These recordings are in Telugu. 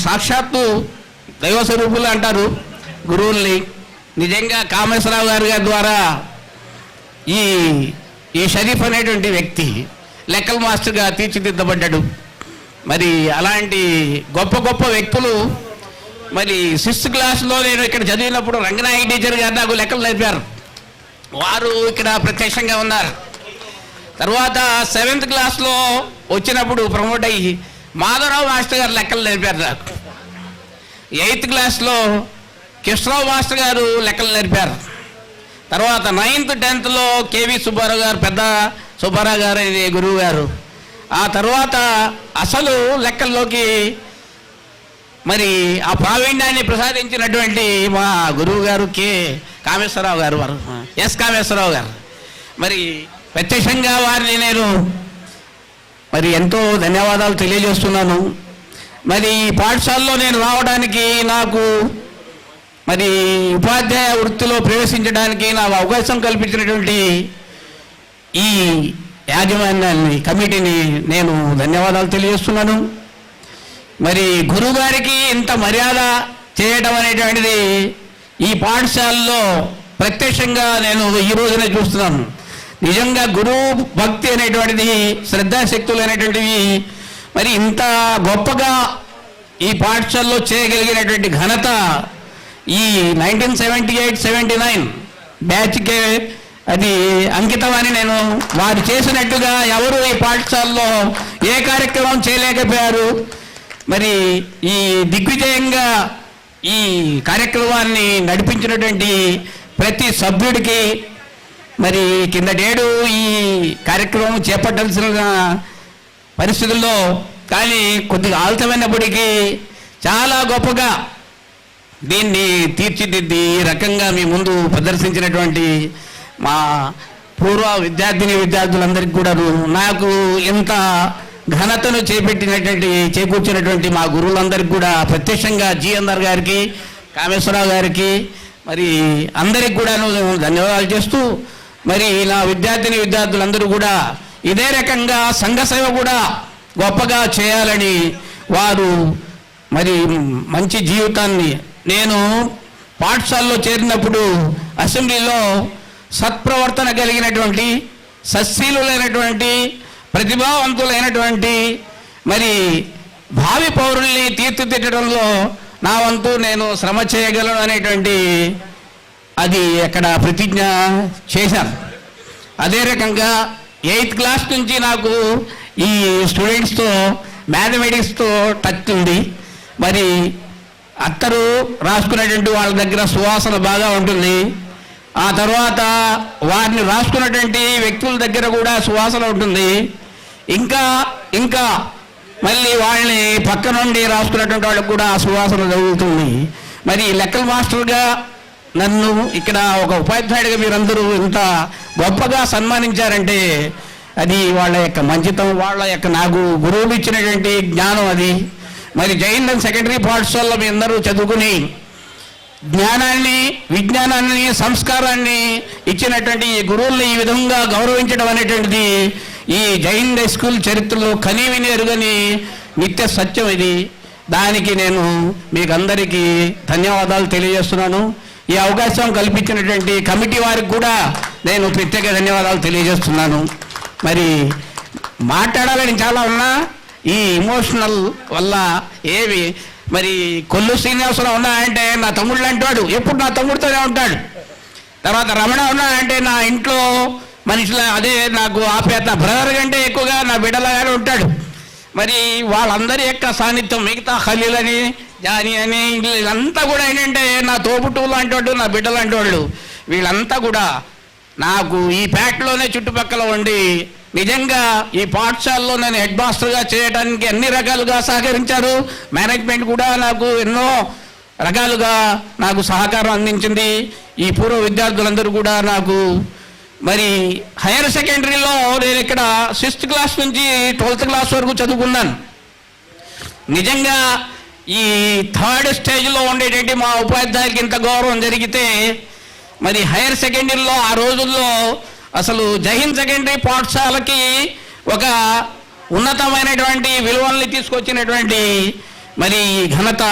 సాక్షాత్తు దైవ స్వరూపులు అంటారు గురువుల్ని. నిజంగా కామేశ్వరరావు గారి ద్వారా ఈ షరీఫ్ అనేటువంటి వ్యక్తి లెక్కల మాస్టర్గా తీర్చిదిద్దబడ్డాడు. మరి అలాంటి గొప్ప గొప్ప వ్యక్తులు మరి 6th క్లాస్లో నేను ఇక్కడ చదివినప్పుడు రంగనాయక టీచర్ గారు నాకు లెక్కలు నేర్పారు. వారు ఇక్కడ ప్రత్యక్షంగా ఉన్నారు. తర్వాత 7th క్లాస్లో వచ్చినప్పుడు ప్రమోట్ అయ్యి మాధవరావు మాస్టర్ గారు లెక్కలు నేర్పారు నాకు. 8th క్లాస్లో కృష్ణరావు మాస్టర్ గారు లెక్కలు నేర్పారు. తర్వాత 9th 10thలో కేవీ సుబ్బారావు గారు, పెద్ద సుబ్బారావు గారు అనేది గురువు గారు. ఆ తర్వాత అసలు లెక్కల్లోకి మరి ఆ ప్రావీణ్యాన్ని ప్రసాదించినటువంటి మా గురువు గారు కామేశ్వరరావు గారు, వారు కామేశ్వరరావు గారు. మరి ప్రత్యక్షంగా వారిని నేను మరి ఎంతో ధన్యవాదాలు తెలియజేస్తున్నాను. మరి ఈ పాఠశాలలో నేను రావడానికి, నాకు మరి ఉపాధ్యాయ వృత్తిలో ప్రవేశించడానికి నాకు అవకాశం కల్పించినటువంటి ఈ యాజమాన్యాన్ని, కమిటీని నేను ధన్యవాదాలు తెలియజేస్తున్నాను. మరి గురువు గారికి ఇంత మర్యాద చేయడం అనేటువంటిది ఈ పాఠశాలలో ప్రత్యక్షంగా నేను ఈ రోజునే చూస్తున్నాను. నిజంగా గురువు భక్తి అనేటువంటిది, శ్రద్ధాశక్తులు అనేటువంటివి మరి ఇంత గొప్పగా ఈ పాఠశాలలో చేయగలిగినటువంటి ఘనత ఈ 1978-79 బ్యాచ్కే అది అంకితం అని నేను, వారు చేసినట్టుగా ఎవరు ఈ పాఠశాలలో ఏ కార్యక్రమం చేయలేకపోయారు. మరి ఈ దిగ్విజయంగా ఈ కార్యక్రమాన్ని నడిపించినటువంటి ప్రతి సభ్యుడికి, మరి కిందటేడు ఈ కార్యక్రమం చేపట్టాల్సిన పరిస్థితుల్లో కానీ కొద్దిగా ఆలస్యమైనప్పటికీ చాలా గొప్పగా దీన్ని తీర్చిదిద్ది ఈ రకంగా మీ ముందు ప్రదర్శించినటువంటి మా పూర్వ విద్యార్థులందరికీ కూడా, నాకు ఇంత ఘనతను చేకూర్చినటువంటి మా గురువులందరికీ కూడా ప్రత్యక్షంగా జిఎంఆర్ గారికి, కామేశ్వరరావు గారికి మరి అందరికి కూడా ధన్యవాదాలు చేస్తూ, మరి నా విద్యార్థులందరూ కూడా ఇదే రకంగా సంఘ సేవ కూడా గొప్పగా చేయాలని వారు మరి మంచి జీవితాన్ని, నేను పాఠశాలలో చేరినప్పుడు అసెంబ్లీలో సత్ప్రవర్తన కలిగినటువంటి, సత్శీలులైనటువంటి, ప్రతిభావంతులైనటువంటి మరి భావి పౌరుల్ని తీర్చిదిద్దడంలో నా వంతు నేను శ్రమ చేయగలను అనేటువంటి అది అక్కడ ప్రతిజ్ఞ చేశాను. అదే రకంగా 8th క్లాస్ నుంచి నాకు ఈ స్టూడెంట్స్తో మ్యాథమెటిక్స్తో టచ్ ఉంది. మరి అత్తరు రాసుకునేటువంటి వాళ్ళ దగ్గర సువాసన బాగా ఉంటుంది. ఆ తర్వాత వారిని రాసుకున్నటువంటి వ్యక్తుల దగ్గర కూడా సువాసన ఉంటుంది. ఇంకా మళ్ళీ వాళ్ళని పక్క నుండి రాసుకున్నటువంటి వాళ్ళకు కూడా ఆ సువాసన జరుగుతుంది. మరి లెక్కల మాస్టర్గా నన్ను ఇక్కడ ఒక ఉపాధ్యాయుడిగా మీరందరూ ఇంత గొప్పగా సన్మానించారంటే అది వాళ్ళ యొక్క మంచితం, వాళ్ళ యొక్క నాకు గురువులు ఇచ్చినటువంటి జ్ఞానం అది. మరి జైన్ సెకండరీ పాఠశాలలో మీ అందరూ చదువుకుని జ్ఞానాన్ని, విజ్ఞానాన్ని, సంస్కారాన్ని ఇచ్చినటువంటి ఈ గురువుల్ని ఈ విధంగా గౌరవించడం అనేటువంటిది ఈ జైన్ హై స్కూల్ చరిత్రలో కనీవిని ఎరుగని నిత్య సత్యం ఇది. దానికి నేను మీకు అందరికీ ధన్యవాదాలు తెలియజేస్తున్నాను. ఈ అవకాశం కల్పించినటువంటి కమిటీ వారికి కూడా నేను ప్రత్యేక ధన్యవాదాలు తెలియజేస్తున్నాను. మరి మాట్లాడాలని చాలా ఉన్నా ఈ ఇమోషనల్ వల్ల ఏవి మరి కొల్లు శ్రీనివాసరావు ఉన్నాయంటే నా తమ్ముళ్ళు అంటాడు, ఎప్పుడు నా తమ్ముడితోనే ఉంటాడు. తర్వాత రమణ ఉన్నాయంటే నా ఇంట్లో మనుషుల అదే నాకు ఆప్యాయత, బ్రదర్ కంటే ఎక్కువగా నా బిడ్డలాగానే ఉంటాడు. మరి వాళ్ళందరి యొక్క సాన్నిధ్యం, మిగతా ఖలీల్ అని, జానీ అని, వీళ్ళంతా కూడా ఏంటంటే నా తోబుట్టువులు అంటాడు, నా బిడ్డలు అంటోళ్ళు, వీళ్ళంతా కూడా నాకు ఈ ప్యాక్లోనే చుట్టుపక్కల ఉండి నిజంగా ఈ పాఠశాలలో నేను హెడ్ మాస్టర్గా చేయడానికి అన్ని రకాలుగా సహకరించారు. మేనేజ్మెంట్ కూడా నాకు ఎన్నో రకాలుగా నాకు సహకారం అందించింది. ఈ పూర్వ విద్యార్థులందరూ కూడా నాకు మరి హైయర్ సెకండరీలో నేను ఇక్కడ 6th క్లాస్ నుంచి 12th క్లాస్ వరకు చదువుకున్నాను. నిజంగా ఈ 3rd స్టేజ్లో ఉండేటువంటి మా ఉపాధ్యాయులకి ఇంత గౌరవం జరిగితే మరి హైయర్ సెకండరీలో ఆ రోజుల్లో అసలు జైన్ సెకండరీ పాఠశాలకి ఒక ఉన్నతమైనటువంటి విలువల్ని తీసుకొచ్చినటువంటి మరి ఈ ఘనత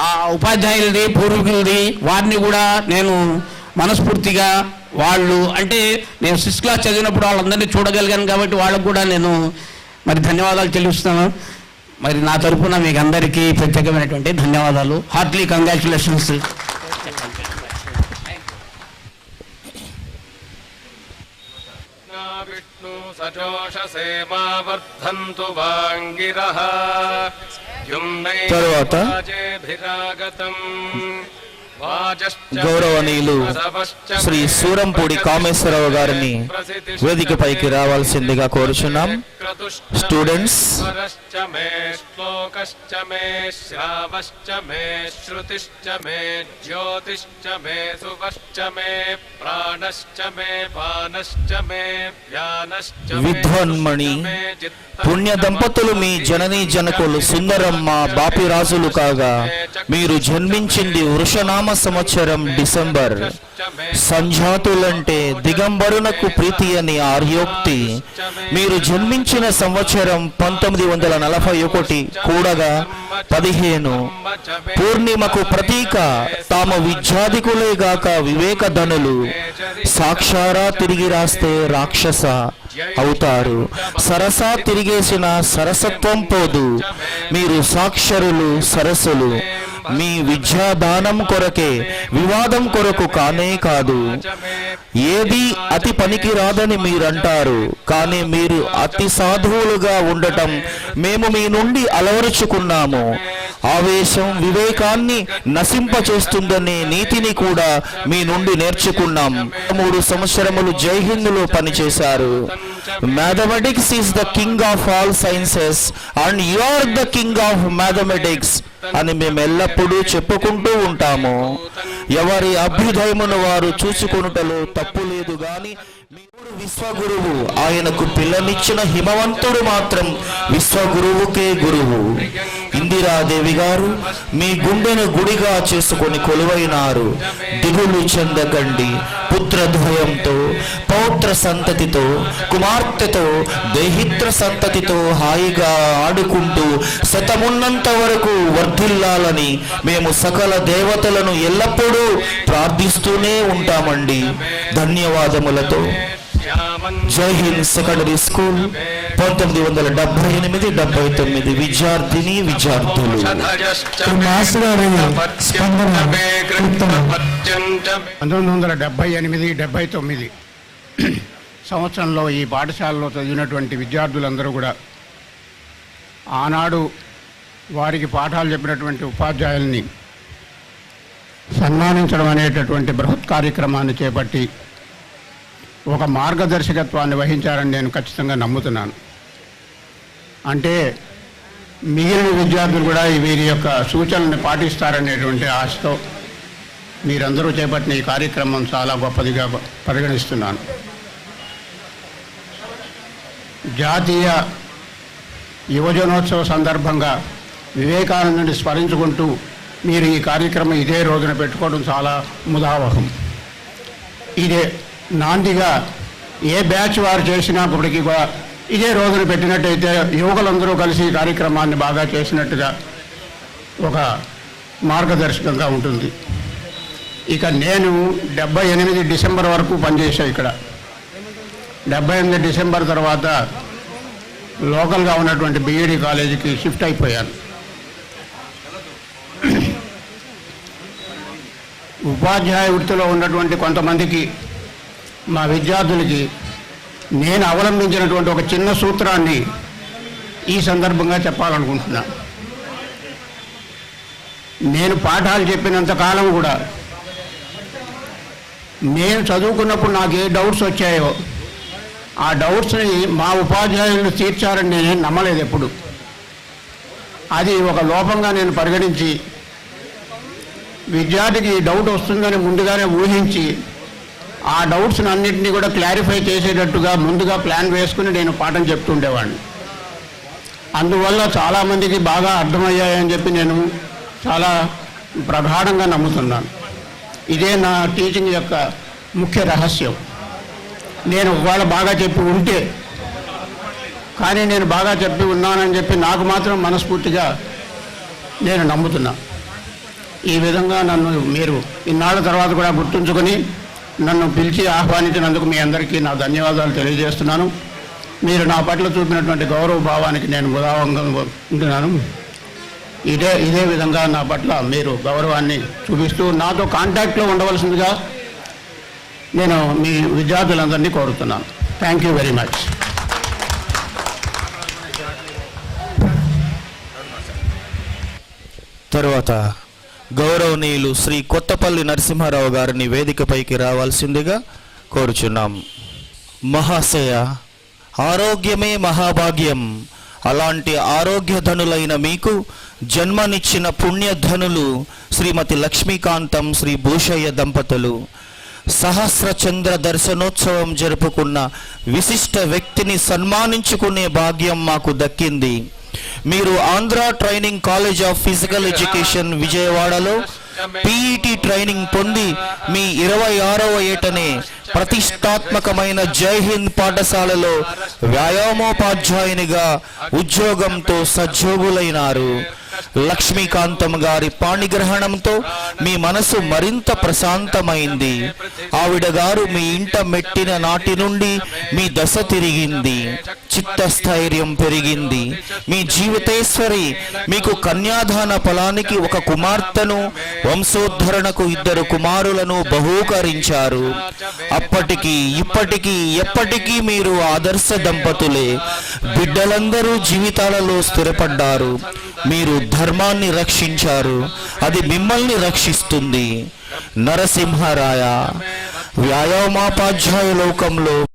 ఆ ఉపాధ్యాయులది, పూర్వీకులది. వారిని కూడా నేను మనస్ఫూర్తిగా, వాళ్ళు అంటే నేను 6th క్లాస్ చదివినప్పుడు వాళ్ళందరినీ చూడగలిగాను కాబట్టి వాళ్ళకు కూడా నేను మరి ధన్యవాదాలు తెలుస్తున్నాను. మరి నా తరఫున మీకు అందరికీ ప్రత్యేకమైనటువంటి ధన్యవాదాలు. Hartley congratulations. విష్ణు సజోషసే మా వర్ధంతు వాంగిరః తరువాత గౌరవనీయులు శ్రీ సూరంపూడి కామేశ్వరరావు గారిని వేదికపైకి రావాల్సిందిగా కోరుచున్నాం. స్టూడెంట్స్, శ్లోకశ్చ మే శ్రావశ్చ మే శ్రుతిశ్చ మే జ్యోతిశ్చ మే సువశ్చ మే ప్రాణశ్చ మే పానశ్చ మే వ్యానశ్చ విద్వన్మణి పుణ్య దంపతులు మీ జననీ జనకులు సుందరమ్మ బాపిరాజులు కాగా మీరు జన్మించింది వృషనామ సంవత్సరం డిసెంబర్. సంజాతులంటే దిగంబరునకు ప్రీతి అని ఆర్యోక్తి. మీరు జన్మించిన సంవత్సరం 1941 కూడగా 15 పూర్ణిమకు ప్రతీక. తాము విద్యాధికులేగాక వివేకధనులు. సాక్షారా తిరిగి రాస్తే రాక్షస అవుతారు. సరసా తిరిగేసిన సరసత్వం పోదు. మీరు సాక్షరులు, సరస్సులు. మీ విద్యాదానం కొరకే, వివాదం కొరకు కానే కాదు. ఏది అతి పనికి రాదని మీరంటారు, కానీ మీరు అతి సాధువులుగా ఉండటం మేము మీ నుండి అలవరుచుకున్నాము. ఆవేశం వివేకాన్ని నశింపచేస్తుందనే నీతిని కూడా మీ నుండి నేర్చుకున్నాం. 3 సంవత్సరములు జైహిందులో పనిచేశారు. Mathematics is the king of all sciences and you are the king of mathematics అని మేము ఎల్లప్పుడూ చెప్పుకుంటూ ఉంటాము. ఎవరి అభ్యుదయమును వారు చూసుకొనుటలో తప్పు లేదు గాని విశ్వగురువు ఆయనకు పిల్లనిచ్చిన హిమవంతుడు మాత్రం విశ్వగురువుకే గురువు. ఇందిరాదేవి గారు మీ గుండెను గుడిగా చేసుకొని కొలువైనారు. దిగులు చెందకండి. పుత్రద్వయంతో, పౌత్ర సంతతితో, కుమార్తెతో, దేహిత్ర సంతతితో హాయిగా ఆడుకుంటూ శతమున్నంత వరకు వర్ధిల్లాలని మేము సకల దేవతలను ఎల్లప్పుడూ ప్రార్థిస్తూనే ఉంటామండి. ధన్యవాదములతో జై హింద్ సెకండరీ స్కూల్ 1978-79 విద్యార్థిని విద్యార్థులు. 1978-79 సంవత్సరంలో ఈ పాఠశాలలో చదివినటువంటి విద్యార్థులందరూ కూడా ఆనాడు వారికి పాఠాలు చెప్పినటువంటి ఉపాధ్యాయుల్ని సన్మానించడం అనేటటువంటి బృహత్ కార్యక్రమాన్ని చేపట్టి ఒక మార్గదర్శకత్వాన్ని వహించారని నేను ఖచ్చితంగా నమ్ముతున్నాను. అంటే మిగిలిన విద్యార్థులు కూడా వీరి యొక్క సూచనల్ని పాటిస్తారనేటువంటి ఆశతో మీరందరూ చేపట్టిన ఈ కార్యక్రమం చాలా గొప్పదిగా పరిగణిస్తున్నాను. జాతీయ యువజనోత్సవ సందర్భంగా వివేకానందుని స్మరించుకుంటూ మీరు ఈ కార్యక్రమం ఇదే రోజున పెట్టుకోవడం చాలా ముదావహం. ఇదే నాందిగా ఏ బ్యాచ్ వారు చేసినప్పటికీ కూడా ఇదే రోజున పెట్టినట్టయితే యువకులందరూ కలిసి ఈ కార్యక్రమాన్ని బాగా చేసినట్టుగా ఒక మార్గదర్శకంగా ఉంటుంది. ఇక నేను 78 డిసెంబర్ వరకు పనిచేసా ఇక్కడ. 78 డిసెంబర్ తర్వాత లోకల్గా ఉన్నటువంటి బీఈడీ కాలేజీకి షిఫ్ట్ అయిపోయాను. ఉపాధ్యాయ వృత్తిలో ఉన్నటువంటి కొంతమందికి, మా విద్యార్థులకి నేను అవలంబించినటువంటి ఒక చిన్న సూత్రాన్ని ఈ సందర్భంగా చెప్పాలనుకుంటున్నా. నేను పాఠాలు చెప్పినంత కాలం కూడా నేను చదువుకున్నప్పుడు నాకు ఏ డౌట్స్ వచ్చాయో ఆ డౌట్స్ని మా ఉపాధ్యాయులు తీర్చారని నేను నమ్మలేదు ఎప్పుడు. అది ఒక లోపంగా నేను పరిగణించి విద్యార్థికి డౌట్ వస్తుందని ముందుగానే ఊహించి ఆ డౌట్స్ని అన్నింటినీ కూడా క్లారిఫై చేసేటట్టుగా ముందుగా ప్లాన్ వేసుకుని నేను పాఠం చెప్తుండేవాడిని. అందువల్ల చాలామందికి బాగా అర్థమయ్యాయని చెప్పి నేను చాలా ప్రగాఢంగా నమ్ముతున్నాను. ఇదే నా టీచింగ్ యొక్క ముఖ్య రహస్యం. నేను ఒకవేళ బాగా చెప్పి ఉంటే, కానీ నేను బాగా చెప్పి ఉన్నానని చెప్పి నాకు మాత్రం మనస్ఫూర్తిగా నేను నమ్ముతున్నా. ఈ విధంగా నన్ను మీరు ఇన్నాళ్ళ తర్వాత కూడా గుర్తుంచుకొని నన్ను పిలిచి ఆహ్వానించినందుకు మీ అందరికీ నా ధన్యవాదాలు తెలియజేస్తున్నాను. మీరు నా పట్ల చూపినటువంటి గౌరవ భావానికి నేను ముదావంగా ఉంటున్నాను. ఇదే విధంగా నా పట్ల మీరు గౌరవాన్ని చూపిస్తూ నాతో కాంటాక్ట్లో ఉండవలసిందిగా నేను మీ విద్యార్థులందరినీ కోరుతున్నాను. Thank you very much. తరువాత గౌరవనీయులు శ్రీ కొత్తపల్లి నరసింహారావు గారిని వేదికపైకి రావాల్సిందిగా కోరుచున్నాం. మహాశయ, ఆరోగ్యమే మహాభాగ్యం. అలాంటి ఆరోగ్యధనులైన మీకు జన్మనిచ్చిన పుణ్యధనులు శ్రీమతి లక్ష్మీకాంతం శ్రీ భూషయ్య దంపతులు. సహస్ర చంద్ర దర్శనోత్సవం జరుపుకున్న విశిష్ట వ్యక్తిని సన్మానించుకునే భాగ్యం మాకు దక్కింది. మీరు Andhra training college of physical education విజయవాడలో పీఈటీ ట్రైనింగ్ పొంది మీ 26వ ఏటనే ప్రతిష్టాత్మకమైన జై హింద్ పాఠశాలలో వ్యాయామోపాధ్యాయునిగా ఉద్యోగంతో సజ్జోగులైనారు. లక్ష్మీకాంతం గారి పాణిగ్రహణంతో మీ మనసు మరింత ప్రశాంతమైంది. ఆవిడ గారు మీ ఇంట మెట్టిన నాటి నుండి మీ దశ తిరిగింది, చిత్తస్థైర్యం పెరిగింది. మీ జీవితేశ్వరి మీకు కన్యాదాన ఫలానికి ఒక కుమార్తెను, వంశోద్ధరణకు 2 కుమారులను బహూకరించారు. అప్పటికి ఇప్పటికీ ఎప్పటికీ మీరు ఆదర్శ దంపతులే. బిడ్డలందరూ జీవితాలలో స్థిరపడ్డారు. మీరు ధర్మాన్ని రక్షించారు, అది మిమ్మల్ని రక్షిస్తుంది. నరసింహరాయ, వ్యాయామాపాధ్యాయ లోకంలో